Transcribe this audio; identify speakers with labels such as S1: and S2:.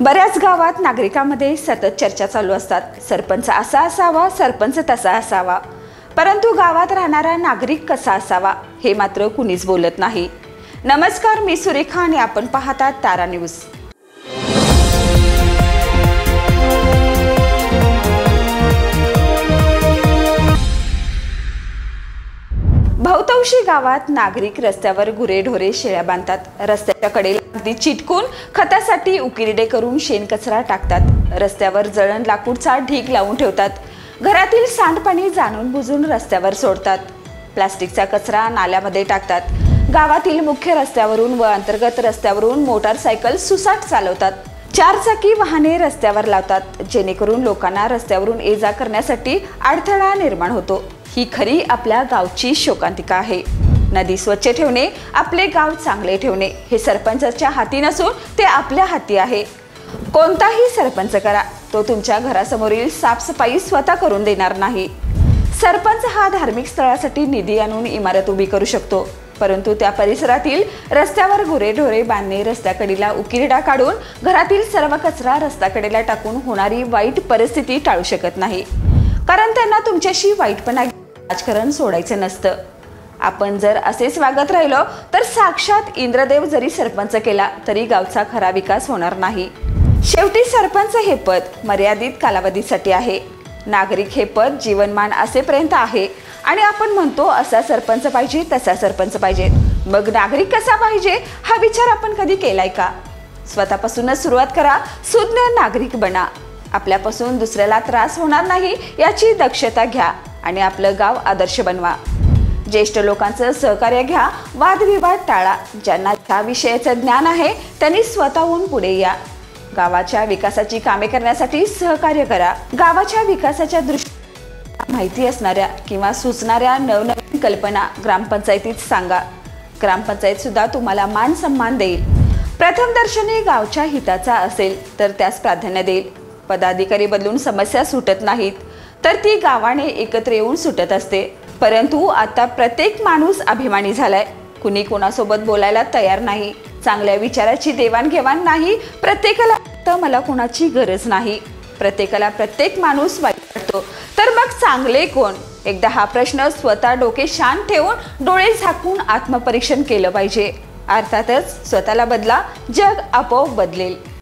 S1: बऱ्याच गावात नागरिकांमध्ये सतत चर्चा चालू असतात. सरपंच असा असावा, सरपंच तसा असावा. परंतु गावात राहणारा नागरिक कसा असावा हे मात्र कुणीच बोलत नाही. नमस्कार, मी सुरेखा आणि आपण पाहतात तारा न्यूज. बहुतांशी गावात नागरिक रस्त्यावर गुरेढोरे शेळ्या बांधतात. रस्त्याच्या कडेला अगदी चिटकून खतासाठी उकिरडे करून शेण कचरा टाकतात. रस्त्यावर जळण लाकूडचा ढीग लावून ठेवतात. घरातील सांडपाणी जाणून बुजून रस्त्यावर सोडतात. प्लास्टिकचा कचरा नाल्यामध्ये टाकतात. गावातील मुख्य रस्त्यावरून व अंतर्गत रस्त्यावरून मोटारसायकल सुसाट चालवतात. चारचाकी वाहने रस्त्यावर लावतात, जेणेकरून लोकांना रस्त्यावरून ये-जा करण्यासाठी अडथळा निर्माण होतो. ही खरी आपल्या गावची शोकांतिका आहे. नदी स्वच्छ ठेवणे, आपले गाव चांगले ठेवणे हे सरपंचाच्या हाती नसून ते आपल्या हाती आहे. कोणताही सरपंच करा, तो तुमच्या घरासमोरील साफसफाई स्वतः करून देणार नाही. सरपंच हा धार्मिक स्थळासाठी निधी आणून इमारत उभी करू शकतो, परंतु त्या परिसरातील रस्त्यावर गुरेढोरे बांधणे, रस्त्याकडेला उकिरडा काढून घरातील सर्व कचरा रस्त्याकडेला टाकून होणारी वाईट परिस्थिती टाळू शकत नाही. कारण त्यांना तुमच्याशी वाईटपणा राजकारण सोडायचं नसतं. आपण जर असेच वागत राहिलो तर साक्षात इंद्रदेव जरी सरपंच केला तरी गावचा खरा विकास होणार नाही. शेवटी सरपंच हे पद मर्यादित कालावधीसाठी आहे. नागरिक हे पद जीवनमान असेपर्यंत आहे. आणि आपण म्हणतो असा सरपंच पाहिजे, तसा सरपंच पाहिजे. मग नागरिक कसा पाहिजे हा विचार आपण कधी केलाय का? स्वतःपासूनच सुरुवात करा. सुज्ञ नागरिक बना. आपल्यापासून दुसऱ्याला त्रास होणार नाही याची दक्षता घ्या आणि आपलं गाव आदर्श बनवा. ज्येष्ठ लोकांचं सहकार्य घ्या. वादविवाद टाळा. ज्यांना त्या विषयाचं ज्ञान आहे त्यांनी स्वतःहून पुढे या. गावाच्या विकासाची कामे करण्यासाठी सहकार्य करा. गावाच्या विकासाच्या दृष्टीने माहिती असणाऱ्या किंवा सुचणाऱ्या नवनवीन कल्पना ग्रामपंचायतीत सांगा. ग्रामपंचायत सुद्धा तुम्हाला मान सन्मान देईल. प्रथमदर्शनी गावच्या हिताचा असेल तर त्यास प्राधान्य देईल. पदाधिकारी बदलून समस्या सुटत नाहीत, तर ती गावाने एकत्र येऊन सुटत असते. परंतु आता प्रत्येक माणूस अभिमानी झालाय. कुणी कोणासोबत बोलायला तयार नाही. चांगल्या विचाराची देवाणघेवाण नाही. प्रत्येकाला वाटतं मला कोणाची गरज नाही. प्रत्येकाला प्रत्येक माणूस वाईट वाटतो. तर मग चांगले कोण? एकदा हा प्रश्न स्वतः डोके शांत ठेवून डोळे झाकून आत्मपरीक्षण केलं पाहिजे. अर्थातच स्वतःला बदला, जग आपोआप बदलेल.